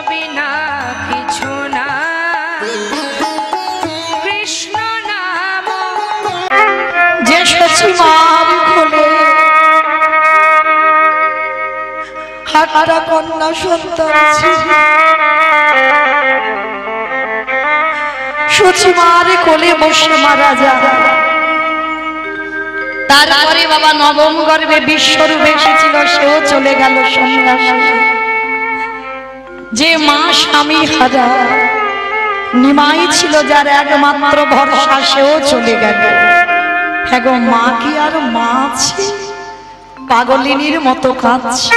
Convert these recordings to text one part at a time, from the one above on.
বিনা কিছু না, কৃষ্ণ নাম যে সচিমার কোলে হাটা কন্যা সন্তান ছিল, সচিমার কোলে বসে মারা যায়। তারপরে বাবা নবম গর্ভে বিশ্বরূপ এসেছিল, সেও চলে গেল সন্ন্যাসী। যে মা স্বামী হারা নিমাই ছিল, যার একমাত্র ভরসা, সেও চলে গেল। হ্যাঁ গো, মা কি আর মা আছে? পাগলিনীর মতো কাঁদছে।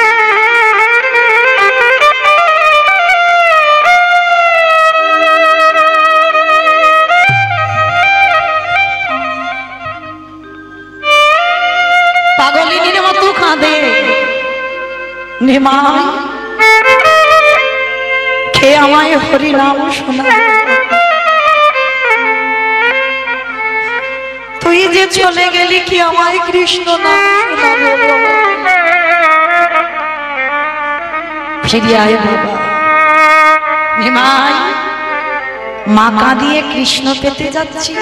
পাগলিনীর মতো কাঁদে। নিমাই কে আমায় হরি নাম শোনা, তুই যে চলে গেলি, কি আমায় কৃষ্ণ নাম শোনাবে? ফিরে আয় বাবা। নিমাই, মা কাঁদিয়ে কৃষ্ণ পেতে যাচ্ছি।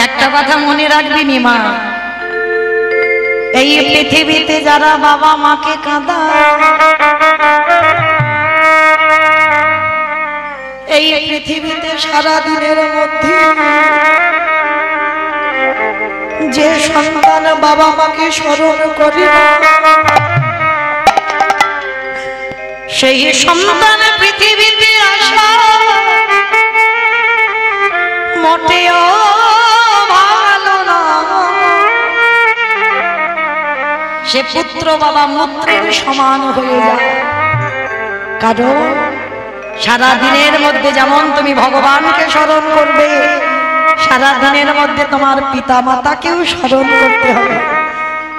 একটা কথা মনে রাখবি নিমা, এই পৃথিবীতে যারা বাবা মাকে কাঁদায়, এই পৃথিবীতে সারা দিনের মধ্যে যে সন্তান বাবা মাকে স্মরণ করে, সেই সন্তান পৃথিবীতে আসা মোটেও ভালো না। সে পুত্র বাবা মূত্রের সমান হয়ে যায়। কারণ সারা দিনের মধ্যে যেমন তুমি ভগবানকে স্মরণ করবে, সারা দিনের মধ্যে তোমার পিতা মাতাকেও স্মরণ করতে হবে।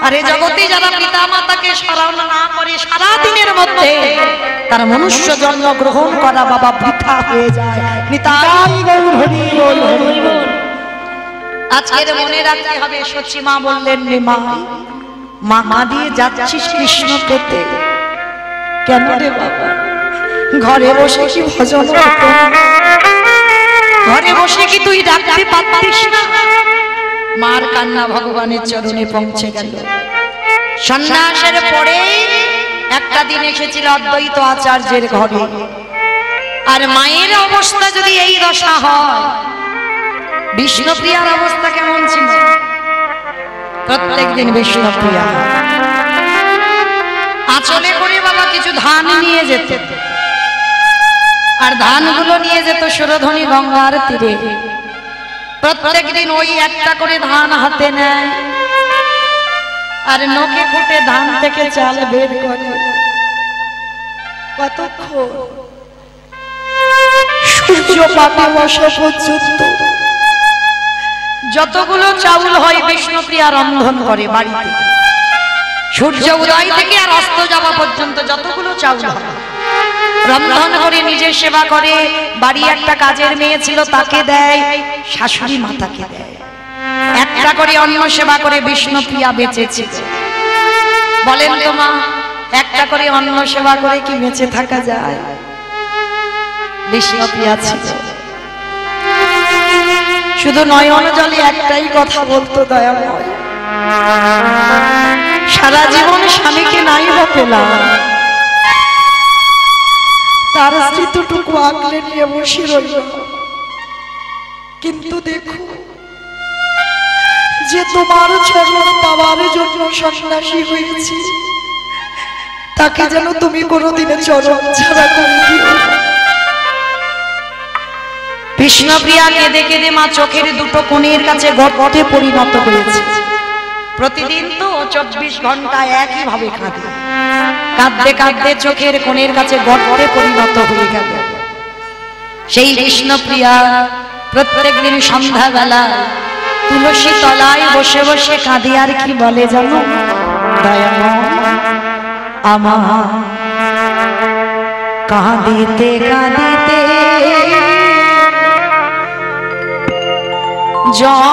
আরে জগতে যারা পিতা মাতাকে স্মরণ না করে সারা দিনের মধ্যে, তার মনুষ্য জন্ম গ্রহণ করা বাবা বৃথা হয়ে যায়। নিতাই গৌর হরি বল, হরি বল। আজকের মনে রাখতে হবে, সচিমা বললেন, মা মা কাঁদিয়ে যাচ্ছিস কৃষ্ণ পেতে। কেন রে বাবা? ঘরে বসে কি ভজন হতো? ঘরে বসে কি তুই ডাকতে পারতিস না? মার কান্না ভগবানের চরণে পৌঁছে গেল। সন্ন্যাসের পরে একটা দিন এসেছিল অদ্বৈত আচার্যের ঘরে। আর মায়ের অবস্থা যদি এই দশা হয়, বিষ্ণুপ্রিয়ার অবস্থা কেমন ছিল? প্রত্যেক দিন বিষ্ণুপ্রিয়া আঁচলে করে বাবা কিছু ধান নিয়ে যেত, আর ধানগুলো নিয়ে যেত সুরধনী গঙ্গার তীরে। প্রত্যেক দিন ওই একটা করে ধান হাতে নেয়, আর নখে ফুটে ধান থেকে চাল বের করে। কতক্ষণ? সূর্য পাপে বসা পর্যন্ত যতগুলো চাউল হয় বিষ্ণুপ্রিয়া রন্ধন করে বাড়িতে। সূর্য উদয় থেকে আর অস্ত যাওয়া পর্যন্ত যতগুলো চাউল হয় রন্ধন করে নিজের সেবা করে। বাড়ি একটা কাজের মেয়ে ছিল, তাকে দেয়, শাশুড়ি মাতাকে দেয়। একটা করে অন্ন সেবা করে বিষ্ণুপ্রিয়া বেঁচেছে। বলেন তো মা, একটা করে অন্ন সেবা করে কি বেঁচে থাকা যায়? বিষ্ণুপ্রিয়া ছিল। শুধু নয়ন জলে একটাই কথা বলতো, দয়াময়, সারা জীবন স্বামীকে নাই বা পেলাম, তার স্মৃতিটুকু আগলে নিয়ে বসে রইল। কিন্তু দেখো, যে তোমার চরণ পাওয়ার জন্য সন্ন্যাসী হয়েছে, তাকে যেন তুমি কোনোদিনে চরণ ছাড়া করে দিও। বিষ্ণুপ্রিয়া কেঁদে কেঁদে মা চোখের দুটো কোণের কাছে গর্তে পরিণত হয়েছে। প্রতিদিন তো 24 ঘন্টা একই ভাবে কাঁদে, কাঁদতে কাঁদতে চোখের কোণের কাছে গর্তে পরিণত হয়ে গেল। সেই বিষ্ণুপ্রিয়া প্রত্যেক দিন সন্ধ্যাবেলা তুলসী তলায় বসে বসে কাঁদে। আর কি বলে জানো? দয়াময় আমার কাঁদিতে কাঁদিতে জন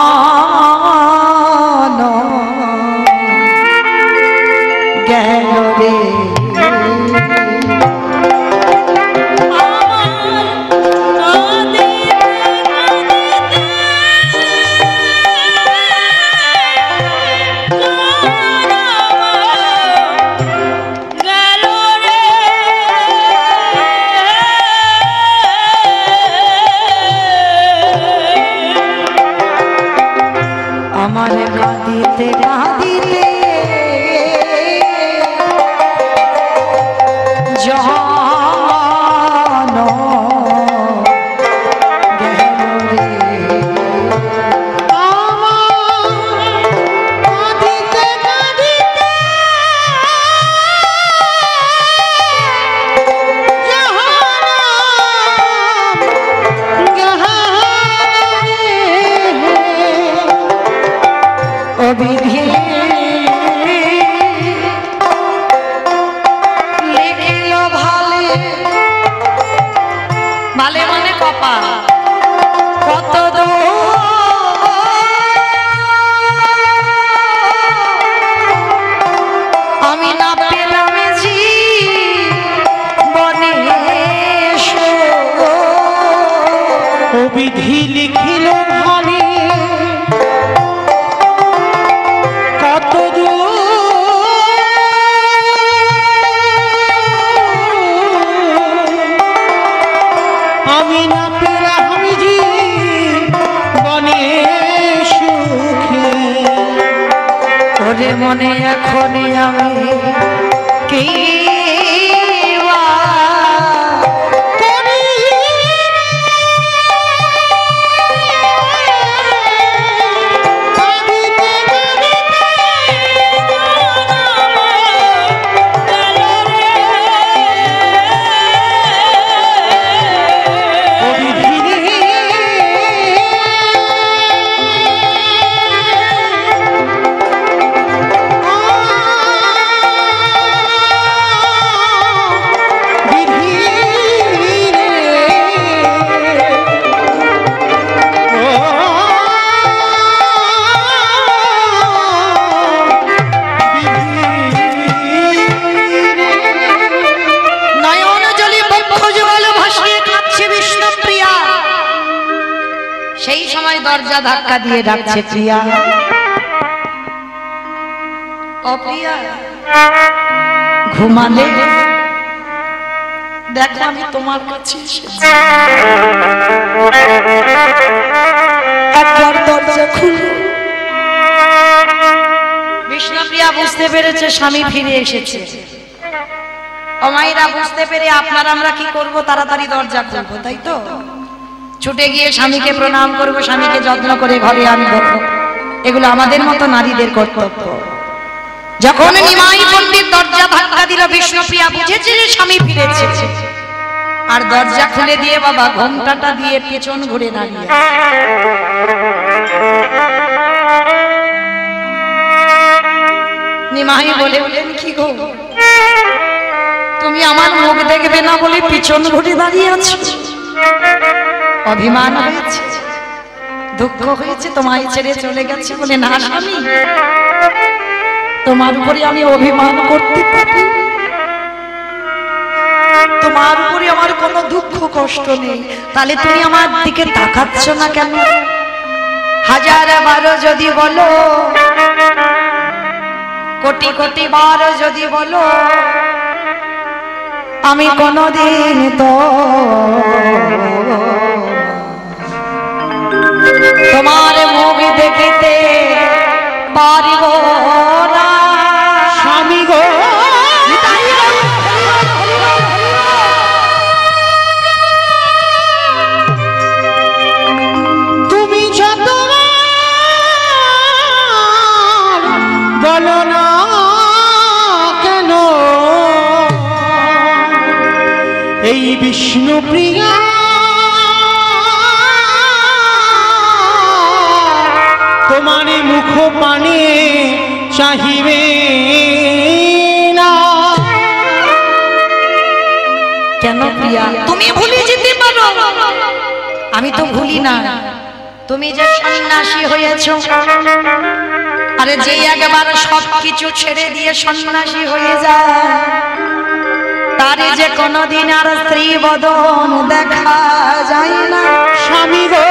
গেল রে, বিধি লিখিল ভানি কত আমি না পেরা আমি জি বনে সুখে ওরে মনে এখনই আমি কি দরজা ধাক্কা দিয়ে ডাকছে প্রিয়া অপ্রিয়া ঘুমালে দেখো আমি তোমার কাছে এসেছি একবার দরজা খুলো বিষ্ণুপ্রিয়া বুঝতে পেরেছে স্বামী ফিরে এসেছে অমাইরা বুঝতে পেরে আপনারা আমরা কি করব তাড়াতাড়ি দরজা খুলবো তাই তো ছুটে গিয়ে স্বামীকে প্রণাম করব স্বামীকে যত্ন করে ঘরে আনবো এগুলো আমাদের মতো নারীদের কর্তব্য যখন নিমাই পণ্ডিত দরজা ধাক্কা দিল বিষ্ণুপ্রিয়া বুঝেছে যে স্বামী ফিরেছে আর দরজা খুলে দিয়ে বাবা ঘোমটাটা দিয়ে পেছন ঘুরে দাঁড়িয়ে নিমাই বলেন কি গো তুমি আমার মুখ দেখবে না বলে পিছন ঘুরে দাঁড়িয়ে আছো অভিমান হয়েছে দুঃখ হয়েছে তোমায় ছেড়ে চলে গেছে বলে না স্বামী তোমার উপরে আমি অভিমান করতে পারি তোমার উপরে আমার কোনো দুঃখ কষ্ট নেই তাহলে তুমি আমার দিকে তাকাচ্ছ না কেন হাজার বার যদি বলো কোটি কোটি বার যদি বলো আমি কোনদিন তো তোমার মুখ দেখিতে পারিব না স্বামী গো তুমি যত বলো না কেন এই বিষ্ণুপ্রিয়া তোমার মুখ পানে চাহিবে না কেন প্রিয়া তুমি ভুলে যেতে পারো আমি তো ভুলি না তুমি যে সন্ন্যাসী হয়েছো আরে যে একবার সবকিছু ছেড়ে দিয়ে সন্ন্যাসী হয়ে যায় তারে যে কোনোদিন আর স্ত্রী বদন দেখা যায় না স্বামী গো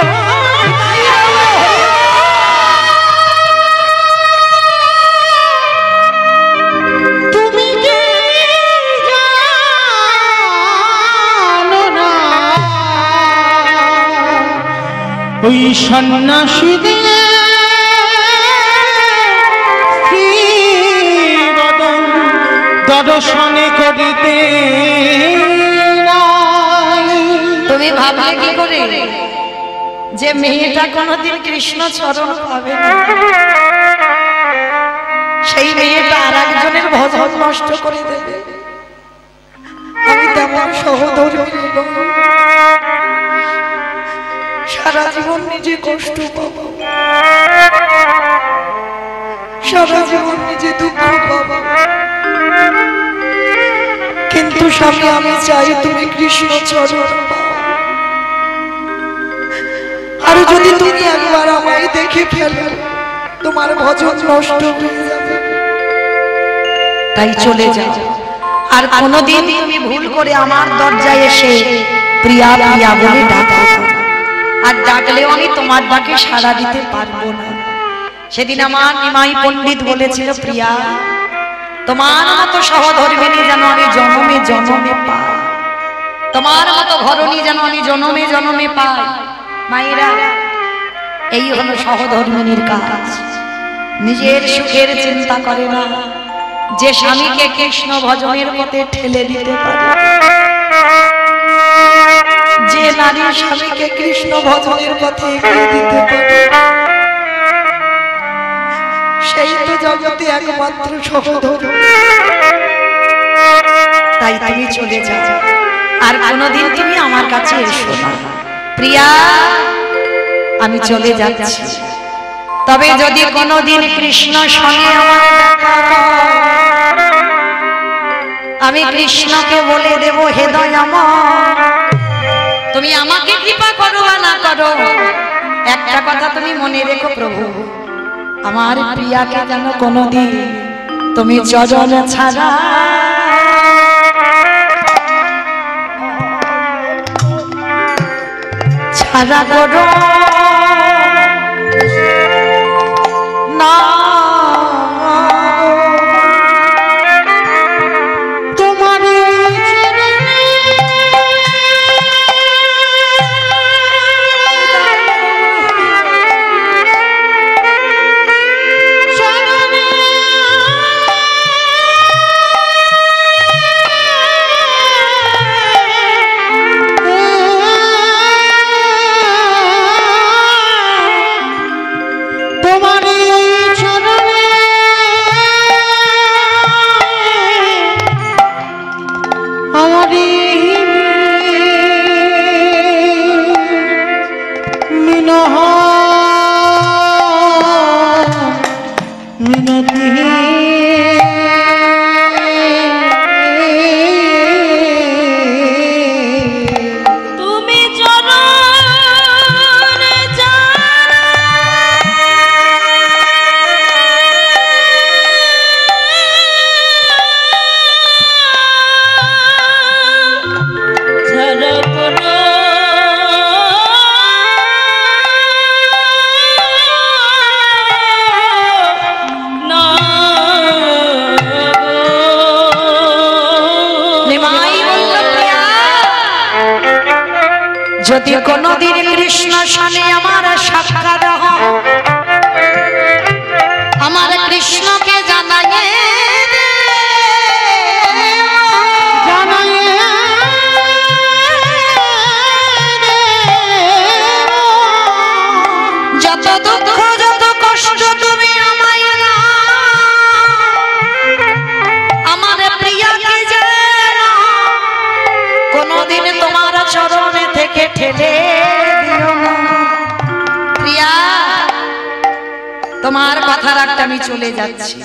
ওই সন্ন্যাসীদের বদন দর্শনে করিতে তুমি ভাবলে কি করে যে মেয়েটা কোনোদিন কৃষ্ণ চরণ পাবে না সেই মেয়েটা আর একজনের ভজন নষ্ট করে দেবে আমি তেমন সহধর্মী সারা জীবন নিজে কষ্ট পাবো সারা জীবন নিজে দুঃখ পাবো কিন্তু স্বামী আমি চাই তুমি কৃষ্ণ চরণ পাও আর যদি তুমি একবার আমায় দেখে ফেলো তোমার ভজন নষ্ট হয়ে যাবে তাই চলে যাও আর কোনোদিন তুমি ভুল করে আমার দরজায় এসে প্রিয়া প্রিয়া বলে ডাকো আর ডাকলেও আমি তোমার ডাকে সাড়া দিতে পারবো না। সেদিন আমার নিমাই পণ্ডিত বলেছিল, প্রিয়া তোমার মতো সহধর্মিনী যেন আমি জনমে জনমে পাই, তোমার মতো ঘরণী যেন আমি জনমে জনমে পাই। মায়েরা, এই হলো সহধর্মিনীর কাজ। নিজের সুখের চিন্তা করে না, যে স্বামীকে কৃষ্ণ ভজনের পথে ঠেলে দিতে পারে, যে নারী স্বামীকে কৃষ্ণ ভজনের পথে এগিয়ে দিতে পারে, সেই তো জগতে একমাত্র সহধর্মিণী। তাই তুমি চলে যাও, আর কোনোদিন তুমি আমার কাছে এসো না। প্রিয়া, আমি চলে যাচ্ছি, তবে যদি কোনোদিন কৃষ্ণ সঙ্গে আমার দেখা হয়, আমি কৃষ্ণকে বলে দেব, হে দয়াময়, তুমি আমাকে কৃপা করো বা না করো, একটা কথা তুমি মনে রেখো প্রভু, আমার প্রিয়াকে যেন কোনোদিন তুমি চরণ ছাড়া ছাড়া করো না। যদি কোনদিন কৃষ্ণ সানে আমার সাক্ষাৎ হয়, আমার কৃষ্ণকে জানাইয়ে যত দুঃখ যত কষ্ট তুমি আমায় না, আমার প্রিয়াকে জানা, কোনদিন তোমার চরণে থেকে ঠেলে দিও না। প্রিয়া, তোমার কথা রাখতে আমি চলে যাচ্ছি।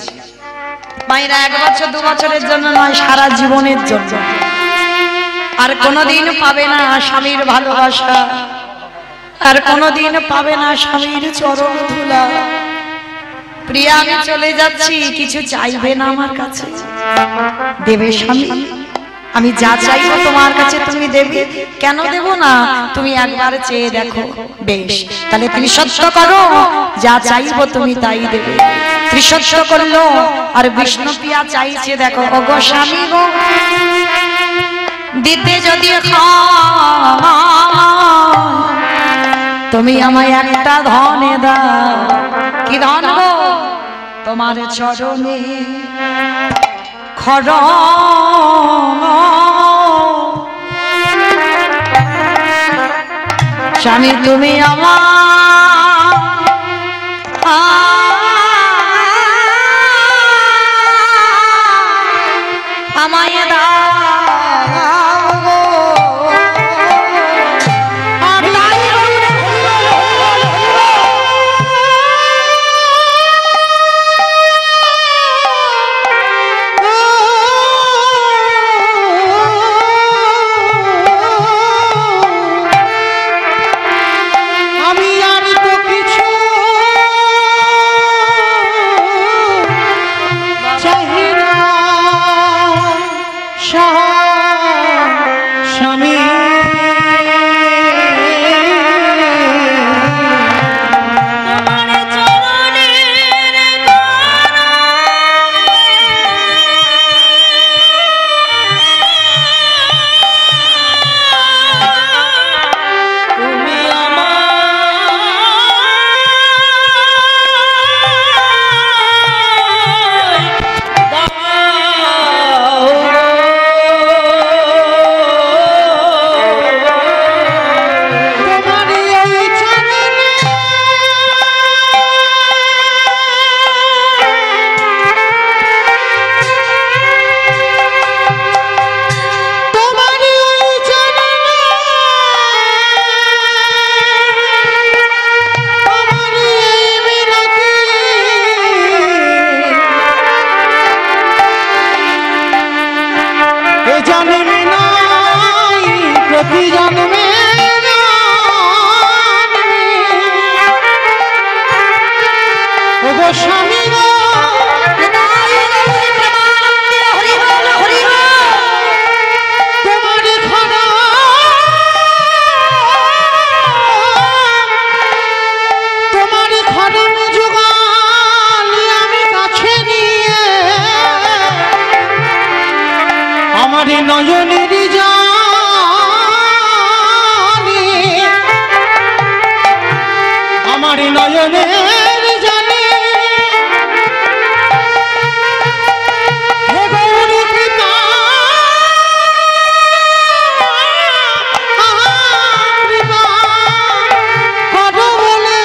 মায়েরা, 1 বছর 2 বছরের জন্য নয়, সারা জীবনের জন্য। আর কোনোদিন পাবে না স্বামীর ভালোবাসা, আর কোনোদিন পাবে না স্বামীর চরণ ধুলা। প্রিয়া, আমি চলে যাচ্ছি, কিছু চাইবে না আমার কাছে, দেবে স্বামী। আমি যা চাইবো তোমার কাছে তুমি দেবে। কেন দেব না? তুমি একবার চেয়ে দেখো। বেশ, তাহলে ত্রিসত্য করো, যা চাইবো তুমি তাই দেবে। ত্রিসত্য করলো, আর বিষ্ণুপ্রিয়া চাইছে, দেখো ওগো স্বামী গো, দিতে যদি তুমি আমায় একটা ধনে দাও। কি ধন গো? তোমার চরণে খড় স্বামী, তুমি আমায় দাও। আমি আর চরণের জানে হে গৌরী কৃপা কৃপা করো বলে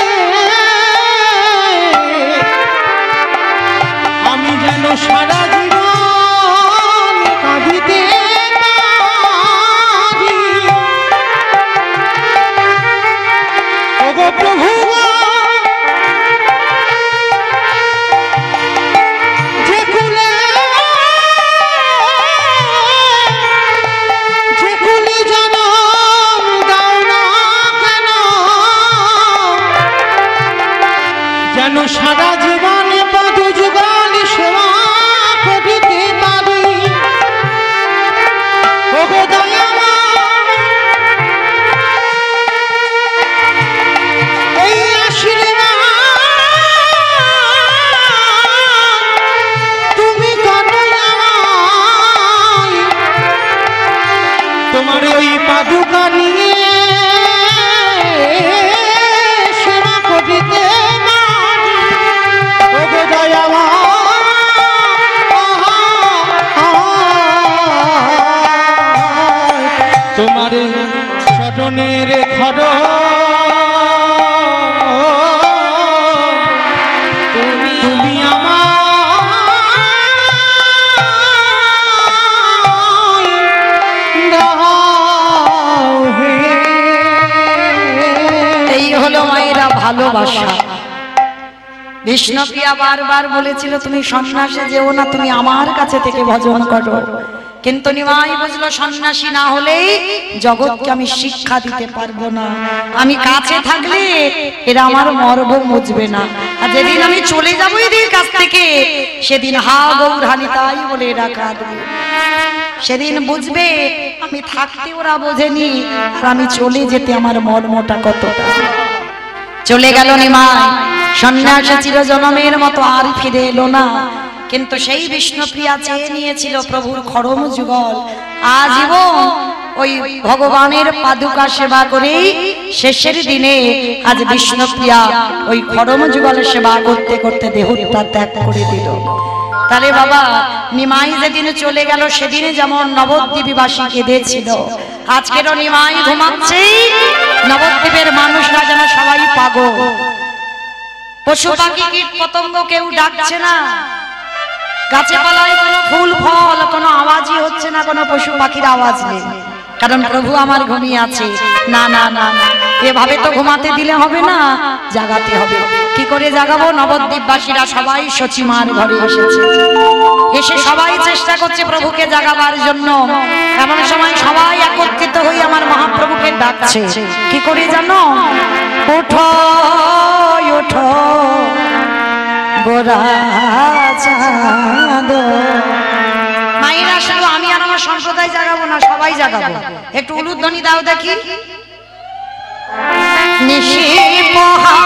আমি যেন সারা জীবন কাঁদিতে পারি। ওগো প্রভু যে কুলে জনম দাও না কেন যেন সারা জীবনে পদ যুগল সেবা করিতে পারি। ওগো দয়াময় এই আশীর্বাদ তুমি করো আমায়। তোমার ওই পাদুকা নিয়ে সেবা করিতে পারি। ওগো দয়াময় তোমার চরণের খর তুমি আমায় দাও হে। এই হলো মায়েরা ভালোবাসা। বিষ্ণুপ্রিয়া বারবার বলেছিল তুমি সন্ন্যাসে যেও না, তুমি আমার কাছে থেকে ভজন করো। কিন্তু নিমাই বুঝলো সন্ন্যাসী না হলেই জগৎকে আমি শিক্ষা দিতে পারবো না। আমি কাছে থাকলে এরা আমার মর্ম বুঝবে না, আর যেদিন আমি চলে যাবো এদের কাছ থেকে সেদিন হা গৌরহানি তাই বলে এরা কাঁদবে। সেদিন বুঝবে আমি থাকতে ওরা বোঝেনি, আর আমি চলে যেতে আমার মর্মটা কতটা। চলে গেল নিমাই, সন্ন্যাসী চিরজনমের মতো আর ফিরে এলো না। কিন্তু সেই বিষ্ণুপ্রিয়া চেয়ে নিয়েছিল প্রভুর খড়ম যুগল। আজীবন ওই ভগবানের পাদুকা সেবা করেই শেষের দিনে আজ বিষ্ণুপ্রিয়া ওই খড়ম যুগলের সেবা করতে করতে দেহত্যাগ ত্যাগ করে দিল। তাহলে বাবা নিমাই যেদিন চলে গেল সেদিনে যেমন নবদ্বীপবাসী কেঁদেছিল, আজকেরও নিমাই ঘুমাচ্ছে, নবদ্বীপের মানুষরা যেন সবাই পাগল। পশু পাখি কীট পতঙ্গ কেউ ডাকছে না, গাছে পালায় কোনো ফুল ফল কোনো আওয়াজই হচ্ছে না, কোনো পশু পাখির আওয়াজ নেই, কারণ প্রভু আমার ঘুমিয়ে আছে। না না না না, এভাবে তো ঘুমাতে দিলে হবে না, জাগাতে হবে। কি করে জাগাবো? নবদ্বীপবাসীরা সবাই সচিমার ঘরে এসেছে, এসে সবাই চেষ্টা করছে প্রভুকে জাগাবার জন্য। এমন সময় সবাই একত্রিত হয়ে আমার মহাপ্রভুকে ডাকছে। কি করে জানো? ওঠো ওঠো গোরা চাঁদ। মায়েরা শুধু আমি আর আমার সম্প্রদায় জাগাবো না, সবাই জাগাবো। একটু উলুধ্বনি দাও দেখি। নিশি পোহা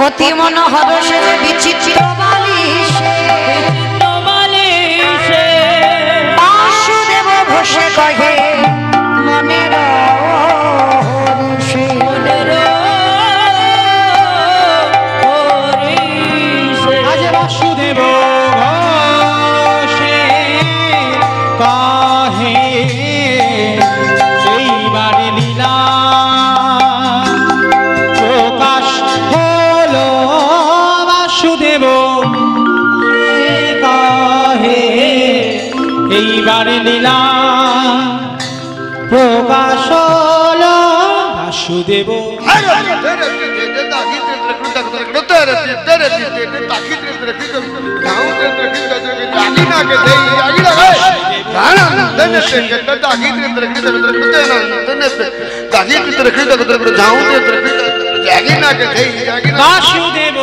অতি মনোহর সে বিচিত্র বালিশে বাসুদেব ঘোষে কহে মনের হরিষে। আজ বাসুদেব ঘোষে কাহে এইবার লীলা প্রকাশ হলো। বাসুদেব কাহে এইবার লীলা প্রকাশ হলো। বাসুদেব বাসুদেব বাসুদেব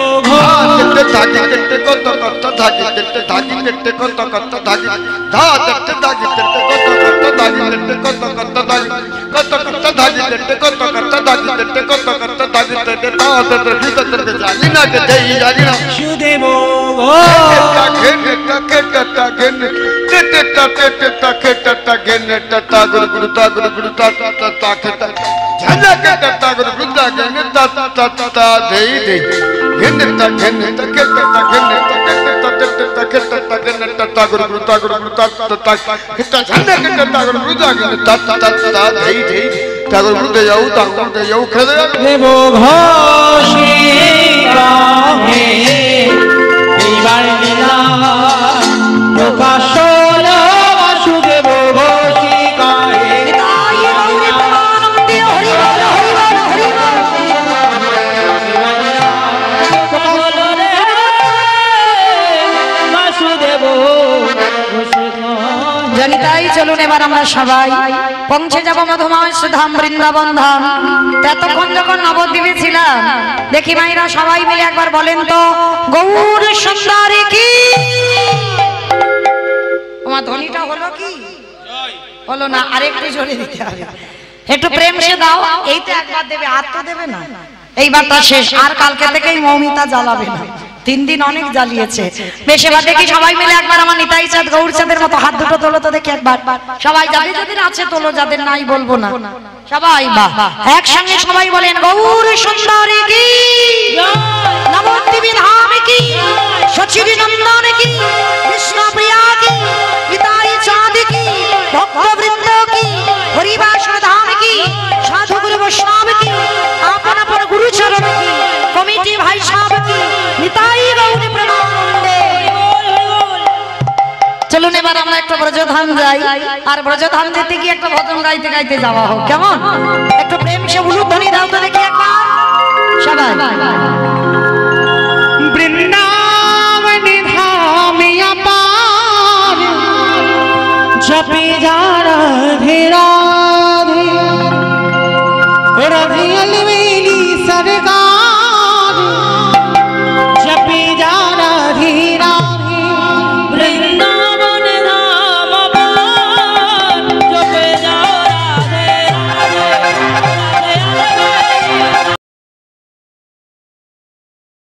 দেব ঘোষে কাহে এইবার লীলা প্রকাশ হলো। বাসুদেব ঘোষে কাহে বাসুদেব জনিতাই চলুন এবার আমরা সবাই পৌঁছে যাব মধুময় সুধাম বৃন্দাবন ধাম। এতক্ষণ যখন নবদ্বীপে ছিলাম দেখি মাইরা সবাই মিলে একবার বলেন তো গৌর সুন্দরী কি। তোমার ধ্বনিটা হলো কি হলো না, আরেকটু জোরে দিতে হবে। একটু প্রেম সে দাও। এইটা একবার দেবে, আর তো দেবে না। এইবারটা শেষ, আর কালকে থেকেই মৌমিতা জ্বালাবে না। 3 দিন অনেক জ্বালিয়েছে। বেশ এবার দেখি সবাই মিলে একবার আমার নিতাই চাঁদ গৌর চাঁদের মতো হাত দুটো তোলো তো দেখি একবার। সবাই যাদের যাদের আছে তোলো, যাদের নাই বলবো না। সবাই বাহ একসঙ্গে সবাই বলেন গৌর সুন্দরী কি, নবদ্বীপ ধাম কি, সচিবী নন্দন কি, কৃষ্ণপ্রিয়া কি, নিতাই চাঁদ কি, ভক্তবৃন্দ কি, হরিবাসর ধাম কি, সাধু গুরু বৈষ্ণব কি, আপন আপন গুরুচরণ কি, কমিটি ভাই সাহেব কি, নিতাই গৌর প্রেমানন্দে। চলুন এবার আমরা একটা ব্রজধাম যাই, আর ব্রজধাম যেতে গিয়ে একটা ভজন গাইতে গাইতে যাওয়া হোক, কেমন? একটু প্রেম সে উলুধ্বনি দাও তো দেখি একবার সবাই। বৃন্দাবন ধামে আপার জপে যা রাধে রাধে রাধে